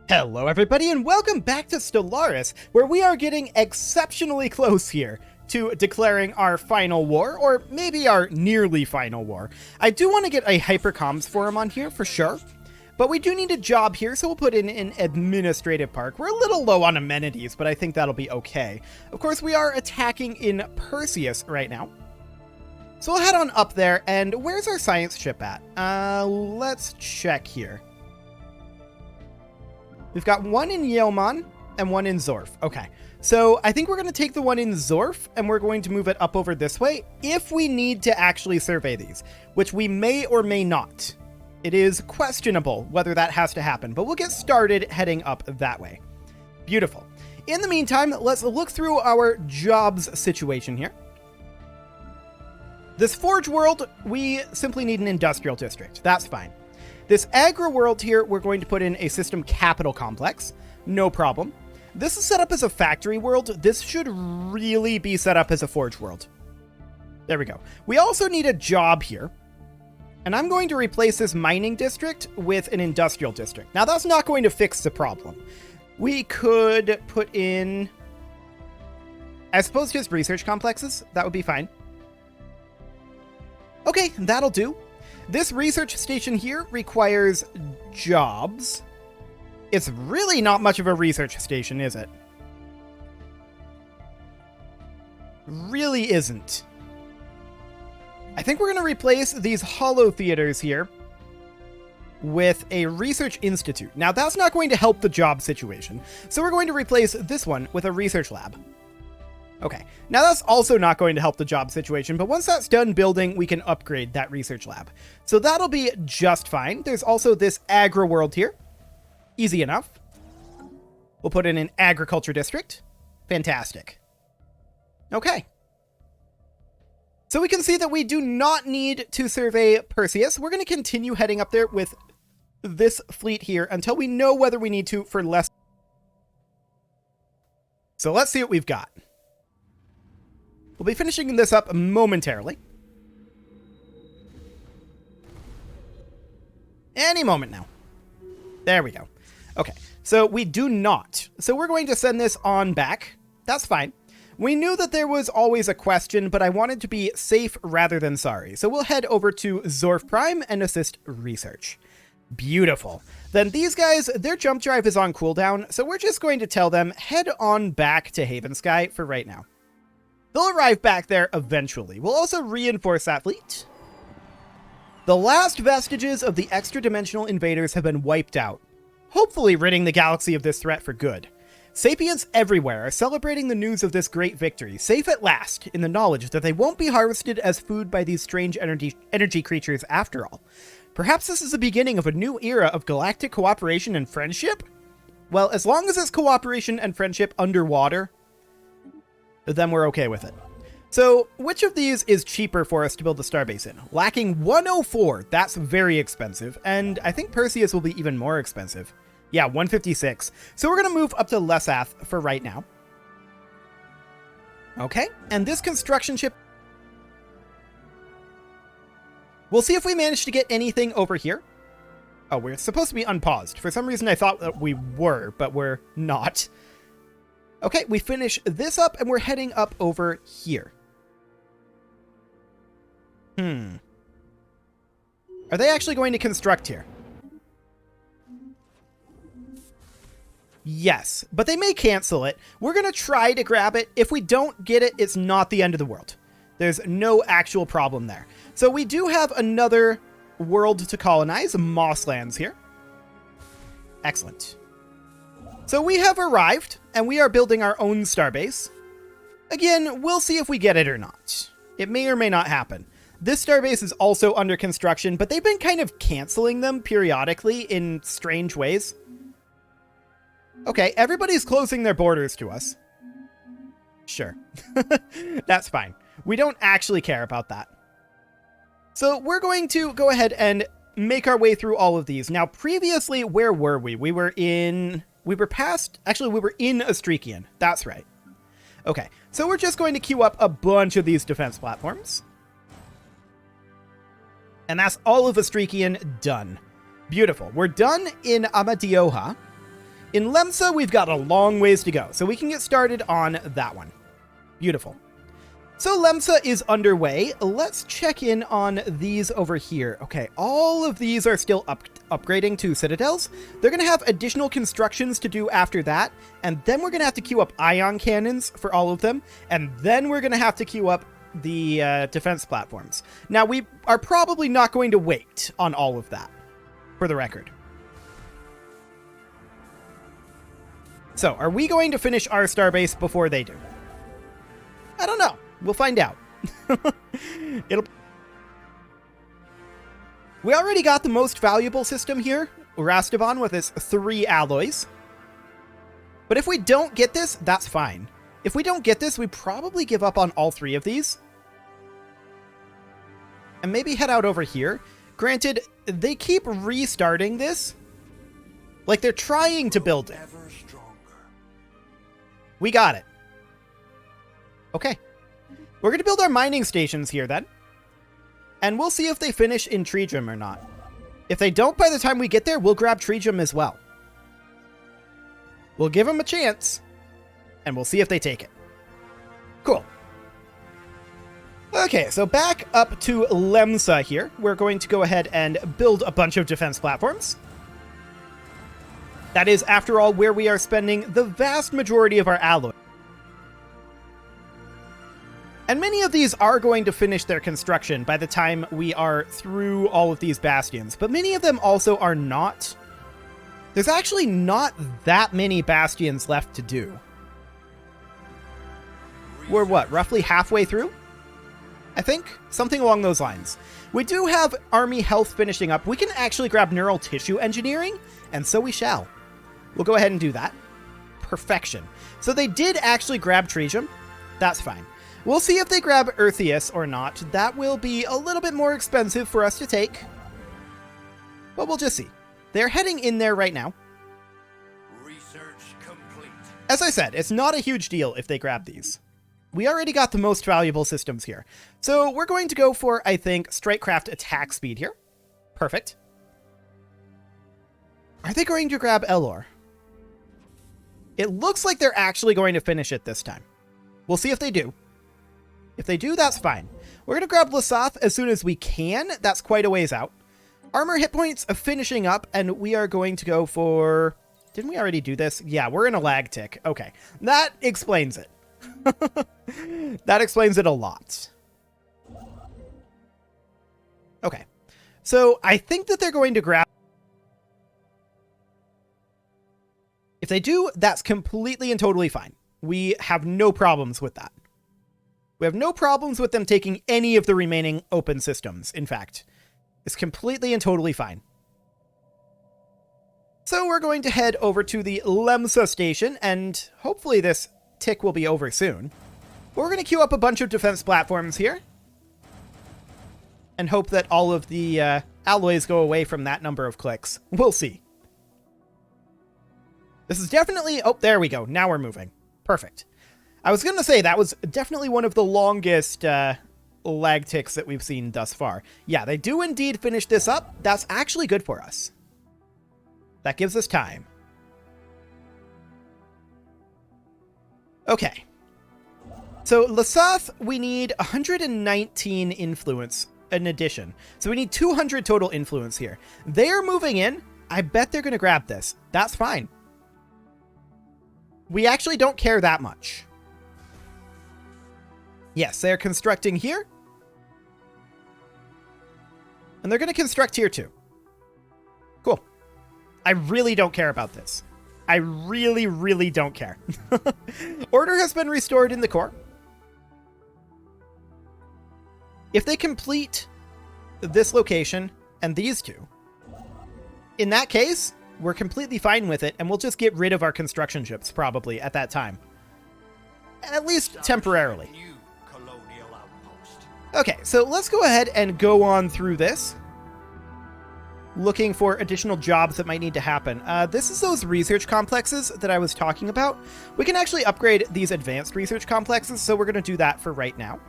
Hello everybody and welcome back to Stellaris, where we are getting exceptionally close here to declaring our final war, or maybe our nearly final war. I do want to get a hypercomms forum on here for sure, but we do need a job here, so we'll put in an administrative park. We're a little low on amenities, but I think that'll be okay. Of course, we are attacking in Perseus right now. So we'll head on up there, and where's our science ship at? Let's check here. We've got one in Yeoman and one in Zorf. Okay, so I think we're going to take the one in Zorf and we're going to move it up over this way if we need to actually survey these, which we may or may not. It is questionable whether that has to happen, but we'll get started heading up that way. Beautiful. In the meantime, let's look through our jobs situation here. This Forge world, we simply need an industrial district. That's fine. This agro world here, we're going to put in a system capital complex. No problem. This is set up as a factory world. This should really be set up as a forge world. There we go. We also need a job here. And I'm going to replace this mining district with an industrial district. Now, that's not going to fix the problem. We could put in, I suppose, just research complexes. That would be fine. Okay, that'll do. This research station here requires jobs. It's really not much of a research station, is it? Really isn't. I think we're going to replace these hollow theaters here with a research institute. Now, that's not going to help the job situation. So we're going to replace this one with a research lab. Okay, now that's also not going to help the job situation, but once that's done building, we can upgrade that research lab. So that'll be just fine. There's also this agro world here. Easy enough. We'll put in an agriculture district. Fantastic. Okay. So we can see that we do not need to survey Perseus. We're going to continue heading up there with this fleet here until we know whether we need to for less. So let's see what we've got. We'll be finishing this up momentarily. Any moment now. There we go. Okay, so we do not. So we're going to send this on back. That's fine. We knew that there was always a question, but I wanted to be safe rather than sorry. So we'll head over to Zorf Prime and assist research. Beautiful. Then these guys, their jump drive is on cooldown, so we're just going to tell them head on back to Haven Sky for right now. They'll arrive back there eventually. We'll also reinforce that fleet. The last vestiges of the extra-dimensional invaders have been wiped out, hopefully ridding the galaxy of this threat for good. Sapients everywhere are celebrating the news of this great victory, safe at last, in the knowledge that they won't be harvested as food by these strange energy creatures after all. Perhaps this is the beginning of a new era of galactic cooperation and friendship? Well, as long as it's cooperation and friendship underwater, then we're okay with it. So, which of these is cheaper for us to build the starbase in? Lacking 104, that's very expensive, and I think Perseus will be even more expensive. Yeah, 156. So we're going to move up to Lesath for right now. Okay, and this construction ship... We'll see if we manage to get anything over here. Oh, we're supposed to be unpaused. For some reason I thought that we were, but we're not. Okay, we finish this up, and we're heading up over here. Are they actually going to construct here? Yes, but they may cancel it. We're going to try to grab it. If we don't get it, it's not the end of the world. There's no actual problem there. So we do have another world to colonize, Mosslands here. Excellent. So we have arrived, and we are building our own starbase. Again, we'll see if we get it or not. It may or may not happen. This starbase is also under construction, but they've been kind of canceling them periodically in strange ways. Okay, everybody's closing their borders to us. Sure. That's fine. We don't actually care about that. So we're going to go ahead and make our way through all of these. Now, previously, where were we? We were in Astrikian. That's right. Okay, so we're just going to queue up a bunch of these defense platforms. And that's all of Astrikian done. Beautiful. We're done in Amadioha. In Lemsa, we've got a long ways to go, so we can get started on that one. Beautiful. So Lemsa is underway. Let's check in on these over here. Okay, all of these are still upgrading to citadels. They're going to have additional constructions to do after that, and then we're going to have to queue up ion cannons for all of them, and then we're going to have to queue up the defense platforms. Now, we are probably not going to wait on all of that, for the record. So, are we going to finish our starbase before they do? I don't know. We'll find out. We already got the most valuable system here, Rastavan, with its 3 alloys. But if we don't get this, that's fine. If we don't get this, we probably give up on all 3 of these. And maybe head out over here. Granted, they keep restarting this. Like they're trying to build it. We got it. Okay. We're going to build our mining stations here then. And we'll see if they finish in Treejum or not. If they don't by the time we get there, we'll grab Treejum as well. We'll give them a chance. And we'll see if they take it. Cool. Okay, so back up to Lemsa here. We're going to go ahead and build a bunch of defense platforms. That is, after all, where we are spending the vast majority of our alloy. And many of these are going to finish their construction by the time we are through all of these bastions, but many of them also are not. There's actually not that many bastions left to do. We're what, roughly halfway through? I think? Something along those lines. We do have army health finishing up. We can actually grab neural tissue engineering, and so we shall. We'll go ahead and do that. Perfection. So they did actually grab Treejum. That's fine. We'll see if they grab Eartheus or not. That will be a little bit more expensive for us to take. But we'll just see. They're heading in there right now. Research complete. As I said, it's not a huge deal if they grab these. We already got the most valuable systems here. So we're going to go for, I think, Strikecraft attack speed here. Perfect. Are they going to grab Elor? It looks like they're actually going to finish it this time. We'll see if they do. If they do, that's fine. We're going to grab Lasath as soon as we can. That's quite a ways out. Armor hit points finishing up, and we are going to go for... Didn't we already do this? Yeah, we're in a lag tick. Okay, that explains it. That explains it a lot. Okay, so I think that they're going to grab... If they do, that's completely and totally fine. We have no problems with that. We have no problems with them taking any of the remaining open systems, in fact. It's completely and totally fine. So we're going to head over to the Lemsa station, and hopefully this tick will be over soon. We're going to queue up a bunch of defense platforms here. And hope that all of the alloys go away from that number of clicks. We'll see. This is definitely... Oh, there we go. Now we're moving. Perfect. I was going to say that was definitely one of the longest lag ticks that we've seen thus far. Yeah, they do indeed finish this up. That's actually good for us. That gives us time. Okay. So Lasath, we need 119 influence in addition. So we need 200 total influence here. They're moving in. I bet they're going to grab this. That's fine. We actually don't care that much. Yes, they're constructing here. And they're going to construct here too. Cool. I really don't care about this. I really, really don't care. Order has been restored in the core. If they complete this location and these two, in that case, we're completely fine with it, and we'll just get rid of our construction ships probably at that time. At least temporarily. Okay, so let's go ahead and go on through this. Looking for additional jobs that might need to happen. This is those research complexes that I was talking about. We can actually upgrade these advanced research complexes, so we're going to do that for right now.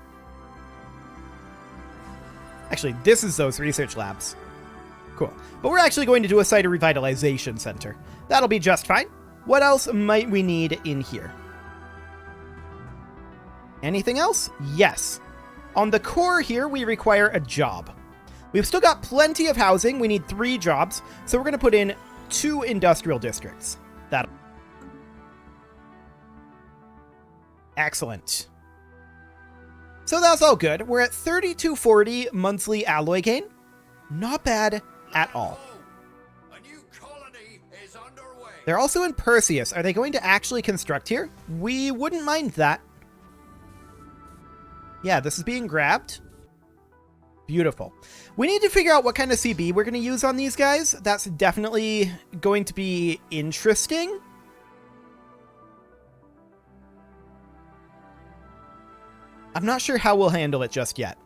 Actually, this is those research labs. Cool. But we're actually going to do a site revitalization center. That'll be just fine. What else might we need in here? Anything else? Yes. On the core here, we require a job. We've still got plenty of housing. We need 3 jobs. So we're going to put in 2 industrial districts. That. Excellent. So that's all good. We're at 3240 monthly alloy gain. Not bad at all. A new colony is underway. They're also in Perseus. Are they going to actually construct here? We wouldn't mind that. Yeah, this is being grabbed. Beautiful. We need to figure out what kind of CB we're going to use on these guys. That's definitely going to be interesting. I'm not sure how we'll handle it just yet.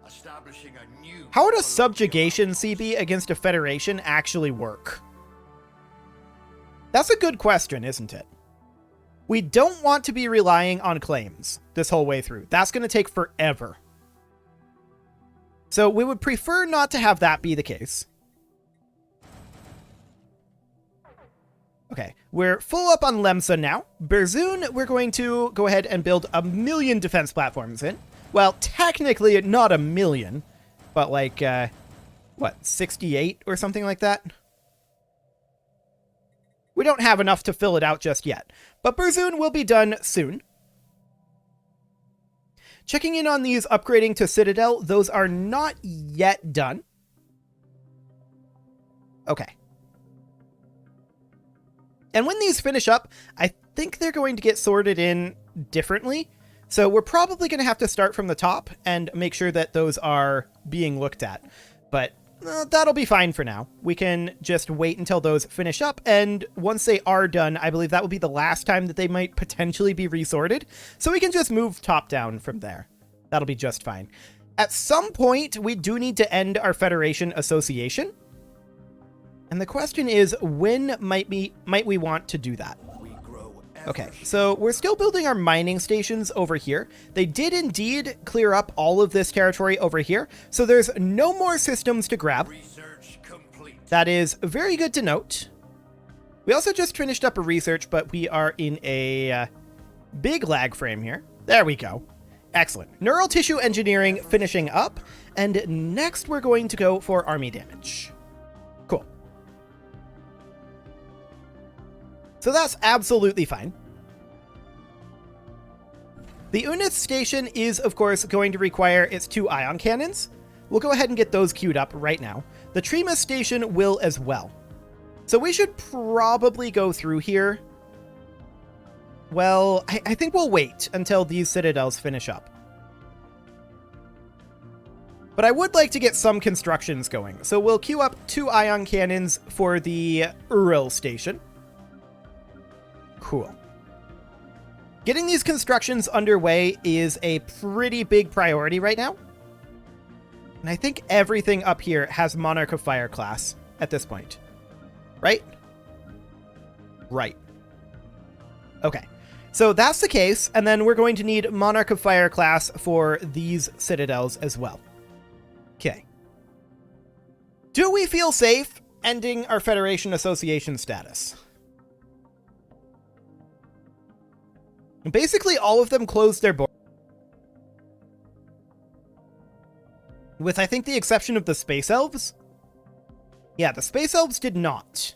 Establishing a new How would a subjugation CB against a federation actually work? That's a good question, isn't it? We don't want to be relying on claims this whole way through. That's going to take forever. So we would prefer not to have that be the case. Okay, we're full up on Lemsa now. Berzoon, we're going to go ahead and build 1,000,000 defense platforms in. Well, technically not 1,000,000, but like, what, 68 or something like that? We don't have enough to fill it out just yet, but Berzoon will be done soon. Checking in on these upgrading to Citadel, those are not yet done. Okay. And when these finish up, I think they're going to get sorted in differently. So we're probably going to have to start from the top and make sure that those are being looked at. But that'll be fine for now. We can just wait until those finish up. And once they are done, I believe that will be the last time that they might potentially be resorted. So we can just move top down from there. That'll be just fine. At some point, we do need to end our Federation Association. And the question is, when might we want to do that? Okay, so we're still building our mining stations over here. They did indeed clear up all of this territory over here, so there's no more systems to grab. Research complete. That is very good to note. We also just finished up a research, but we are in a big lag frame here. There we go. Excellent. Neural tissue engineering finishing up, and next we're going to go for army damage. Cool. So that's absolutely fine. The Unith station is, of course, going to require its 2 ion cannons. We'll go ahead and get those queued up right now. The Trima station will as well. So we should probably go through here. Well, I think we'll wait until these citadels finish up. But I would like to get some constructions going. So we'll queue up 2 ion cannons for the Ural station. Cool. Getting these constructions underway is a pretty big priority right now. And I think everything up here has Monarch of Fire class at this point. Right? Right. Okay. So that's the case, and then we're going to need Monarch of Fire class for these citadels as well. Okay. Do we feel safe ending our Federation Association status? Basically, all of them closed their borders. With, I think, the exception of the Space Elves. Yeah, the Space Elves did not.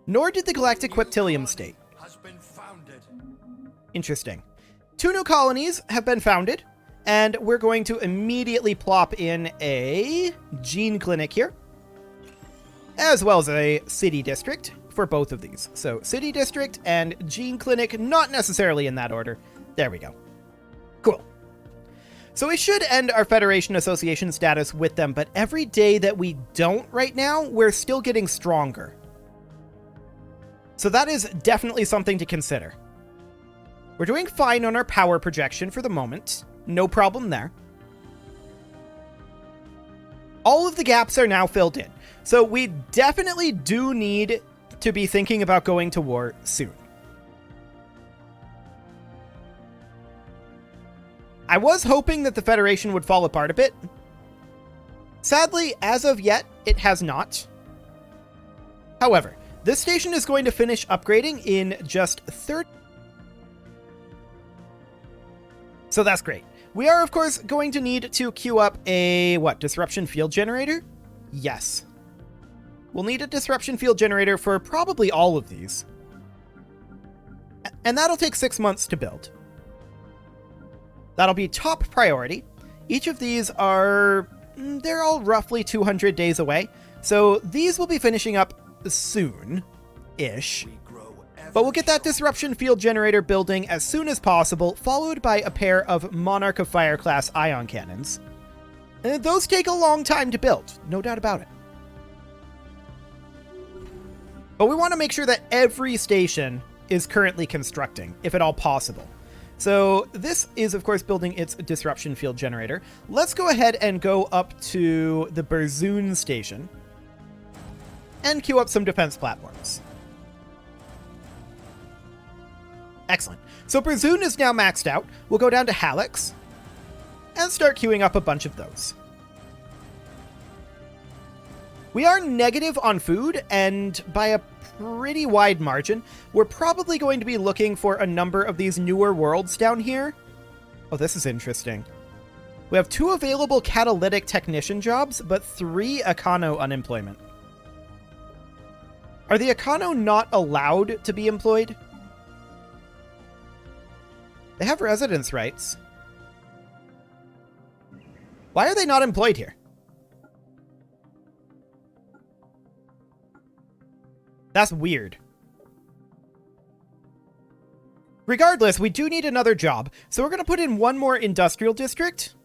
Nor did the Galactic Queptilium State. Has been founded. Interesting. 2 new colonies have been founded, and we're going to immediately plop in a gene clinic here, as well as a city district for both of these. So city district and gene clinic, not necessarily in that order. There we go. Cool. So we should end our Federation Association status with them, but every day that we don't right now, we're still getting stronger. So that is definitely something to consider. We're doing fine on our power projection for the moment. No problem there. All of the gaps are now filled in. So we definitely do need to be thinking about going to war soon. I was hoping that the Federation would fall apart a bit. Sadly, as of yet, it has not. However, This station is going to finish upgrading in just 30. So that's great. We are, of course, going to need to queue up a, disruption field generator? Yes. We'll need a disruption field generator for probably all of these. And that'll take 6 months to build. That'll be top priority. Each of these are, they're all roughly 200 days away. So these will be finishing up soon-ish. But we'll get that disruption field generator building as soon as possible, followed by a pair of Monarch of Fire class ion cannons. And those take a long time to build, no doubt about it. But we want to make sure that every station is currently constructing, if at all possible. So this is, of course, building its disruption field generator. Let's go ahead and go up to the Berzoon station and queue up some defense platforms. Excellent. So Berzoon is now maxed out. We'll go down to Hallex and start queuing up a bunch of those. We are negative on food, and by a pretty wide margin. We're probably going to be looking for a number of these newer worlds down here. Oh, this is interesting. We have 2 available catalytic technician jobs, but 3 Econo unemployment. Are the Econo not allowed to be employed? They have residence rights. Why are they not employed here? That's weird. Regardless, we do need another job, so we're going to put in one more industrial district.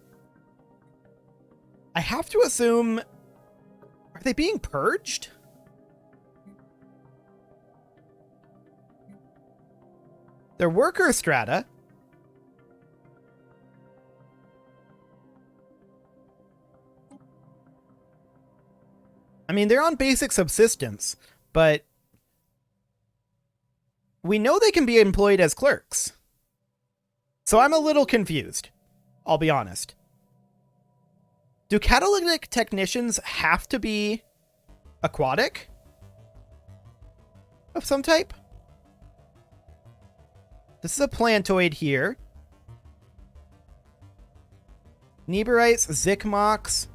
I have to assume... Are they being purged? They're worker strata. I mean, they're on basic subsistence, but we know they can be employed as clerks. So I'm a little confused, I'll be honest. Do catalytic technicians have to be aquatic of some type? This is a plantoid here. Neberites, Zikmox.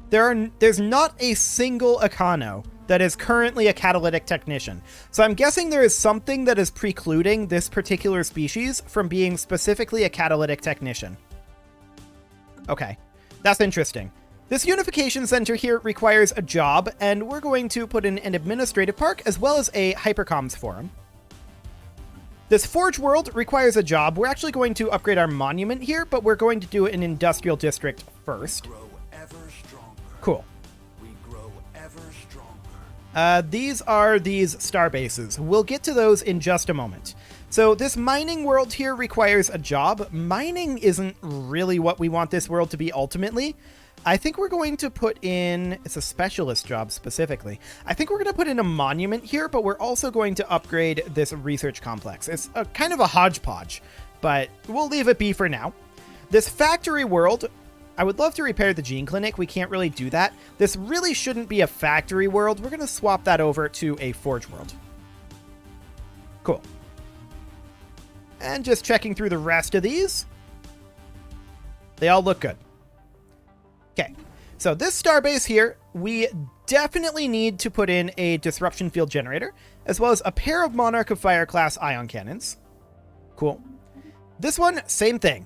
There's not a single Econo that is currently a catalytic technician. So I'm guessing there is something that is precluding this particular species from being specifically a catalytic technician. Okay, that's interesting. This unification center here requires a job, and we're going to put in an administrative park as well as a hypercoms forum. This Forge World requires a job. We're actually going to upgrade our monument here, but we're going to do an industrial district first. Cool. We grow ever stronger. These are these star bases. We'll get to those in just a moment. So this mining world here requires a job. Mining isn't really what we want this world to be ultimately. I think we're going to put in, it's a specialist job specifically. I think we're going to put in a monument here, but we're also going to upgrade this research complex. It's a kind of a hodgepodge, but we'll leave it be for now. This factory world, I would love to repair the gene clinic. We can't really do that. This really shouldn't be a factory world. We're going to swap that over to a forge world. Cool. And just checking through the rest of these. They all look good. Okay, so this starbase here, we definitely need to put in a disruption field generator, as well as a pair of Monarch of Fire class ion cannons. Cool. This one, same thing.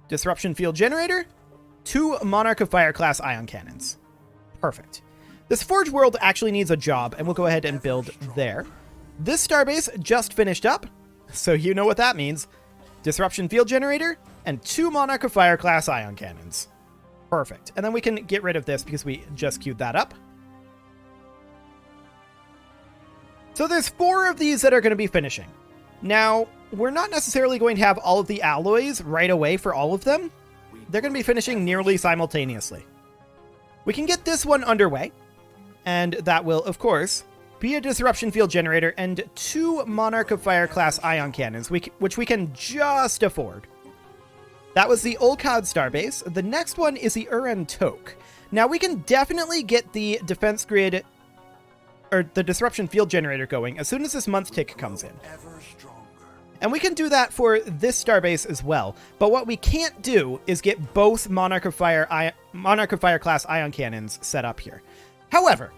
Disruption field generator, 2 Monarch of Fire class ion cannons. Perfect. This Forge World actually needs a job, and we'll go ahead and build there. This starbase just finished up, so you know what that means. Disruption field generator, and 2 Monarch of Fire class ion cannons. Perfect. And then we can get rid of this because we just queued that up. So there's 4 of these that are going to be finishing. Now, we're not necessarily going to have all of the alloys right away for all of them. They're going to be finishing nearly simultaneously. We can get this one underway, and that will, of course, be a disruption field generator and 2 Monarch of Fire class ion cannons, which we can just afford. That was the Olcad starbase. The next one is the Uren Tok. Now we can definitely get the defense grid the disruption field generator going as soon as this month tick comes in. Ever stronger. And we can do that for this starbase as well. But what we can't do is get both Monarch of Fire class ion cannons set up here. However,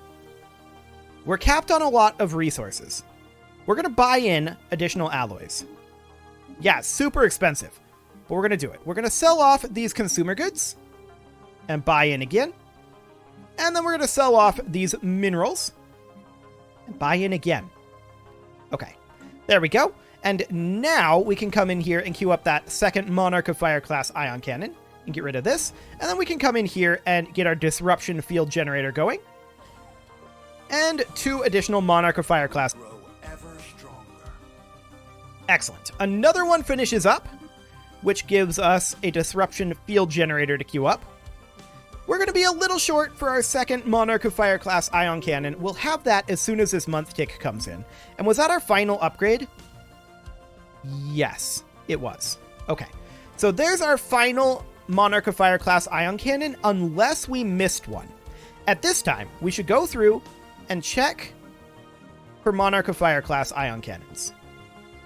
we're capped on a lot of resources. We're going to buy in additional alloys. Yeah, super expensive, but we're going to do it. We're going to sell off these consumer goods and buy in again. And then we're going to sell off these minerals and buy in again. Okay, there we go. And now we can come in here and queue up that second Monarch of Fire class ion cannon and get rid of this. And then we can come in here and get our disruption field generator going. And 2 additional Monarch of Fire class. Grow ever stronger. Excellent. Another one finishes up, which gives us a disruption field generator to queue up. We're going to be a little short for our second Monarch of Fire class ion cannon. We'll have that as soon as this month tick comes in. And was that our final upgrade? Yes, it was. Okay, so there's our final Monarch of Fire class ion cannon, unless we missed one. At this time, we should go through and check for Monarch of Fire class ion cannons.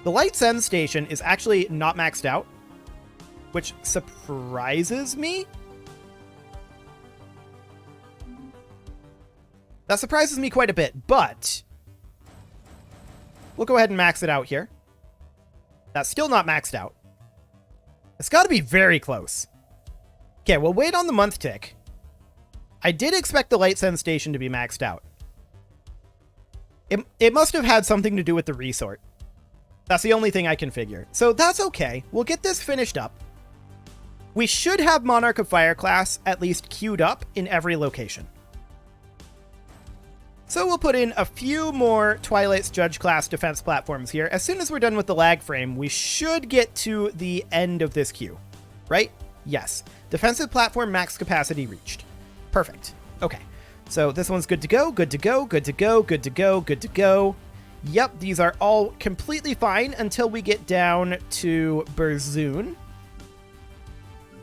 The Light Send station is actually not maxed out, which surprises me. That surprises me quite a bit, but we'll go ahead and max it out here. That's still not maxed out. It's got to be very close. Okay, we'll wait on the month tick. I did expect the Light Send station to be maxed out. It must have had something to do with the resort. That's the only thing I can figure. So that's okay. We'll get this finished up. We should have Monarch of Fire class at least queued up in every location. So we'll put in a few more Twilight's Judge class defense platforms here. As soon as we're done with the lag frame, we should get to the end of this queue, right? Yes. Defensive platform max capacity reached. Perfect. Okay. So this one's good to go, good to go, good to go, good to go, good to go. Yep, these are all completely fine until we get down to Berzoon.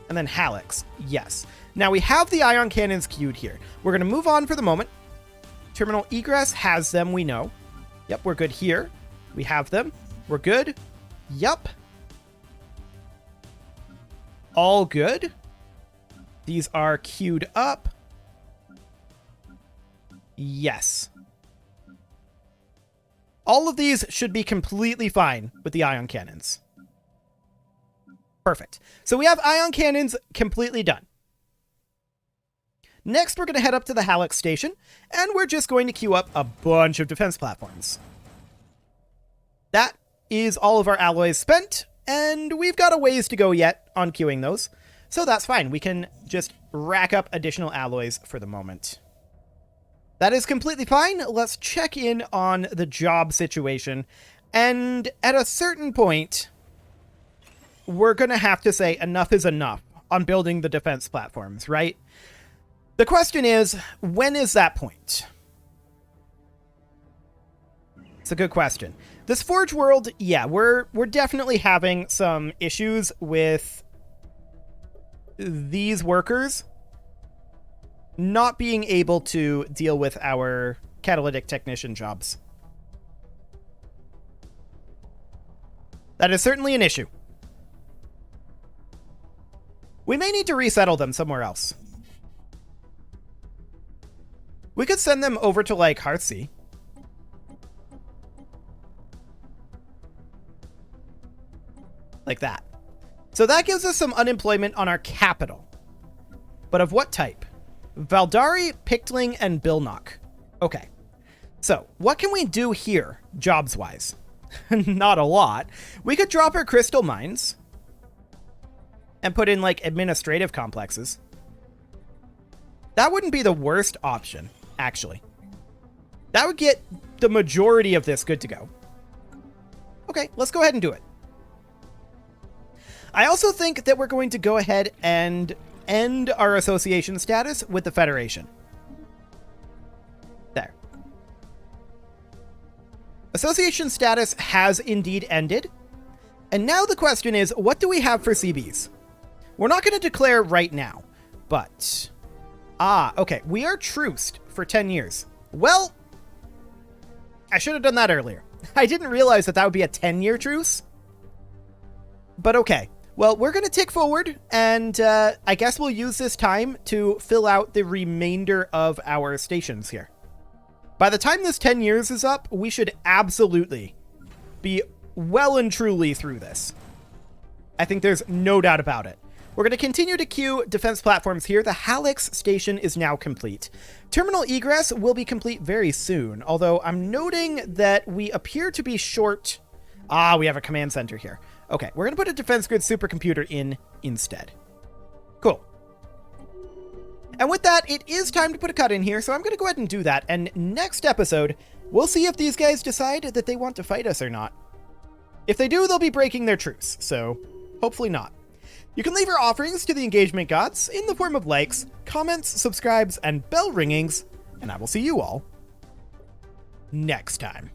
And then Hallex. Yes. Now we have the ion cannons queued here. We're going to move on for the moment. Terminal egress has them, we know. Yep, we're good here. We have them. We're good. Yep. All good. These are queued up. Yes. All of these should be completely fine with the ion cannons. Perfect. So we have ion cannons completely done. Next, we're going to head up to the Hallex station, and we're just going to queue up a bunch of defense platforms. That is all of our alloys spent, and we've got a ways to go yet on queuing those, so that's fine. We can just rack up additional alloys for the moment. That is completely fine. Let's check in on the job situation, and at a certain point, we're going to have to say enough is enough on building the defense platforms, right? The question is, when is that point? It's a good question. This Forge world, yeah, we're definitely having some issues with these workers not being able to deal with our catalytic technician jobs. That is certainly an issue. We may need to resettle them somewhere else. We could send them over to, like, Hearthsea. Like that. So that gives us some unemployment on our capital. But of what type? Valdari, Pictling, and Bilnock. Okay. So, what can we do here, jobs-wise? Not a lot. We could drop our crystal mines and put in, like, administrative complexes. That wouldn't be the worst option, actually. That would get the majority of this good to go. Okay, let's go ahead and do it. I also think that we're going to go ahead and end our association status with the Federation. There. Association status has indeed ended. And now the question is, what do we have for CBs? We're not going to declare right now, but... okay, we are truced for 10 years. Well, I should have done that earlier. I didn't realize that would be a 10-year truce. But okay. Well, we're going to tick forward, and I guess we'll use this time to fill out the remainder of our stations here. By the time this 10 years is up, we should absolutely be well and truly through this. I think there's no doubt about it. We're going to continue to queue defense platforms here. The Hallex station is now complete. Terminal egress will be complete very soon, although I'm noting that we appear to be short. We have a command center here. Okay, we're going to put a defense grid supercomputer in instead. Cool. And with that, it is time to put a cut in here, so I'm going to go ahead and do that. And next episode, we'll see if these guys decide that they want to fight us or not. If they do, they'll be breaking their truce, so hopefully not. You can leave your offerings to the engagement gods in the form of likes, comments, subscribes, and bell ringings, and I will see you all next time.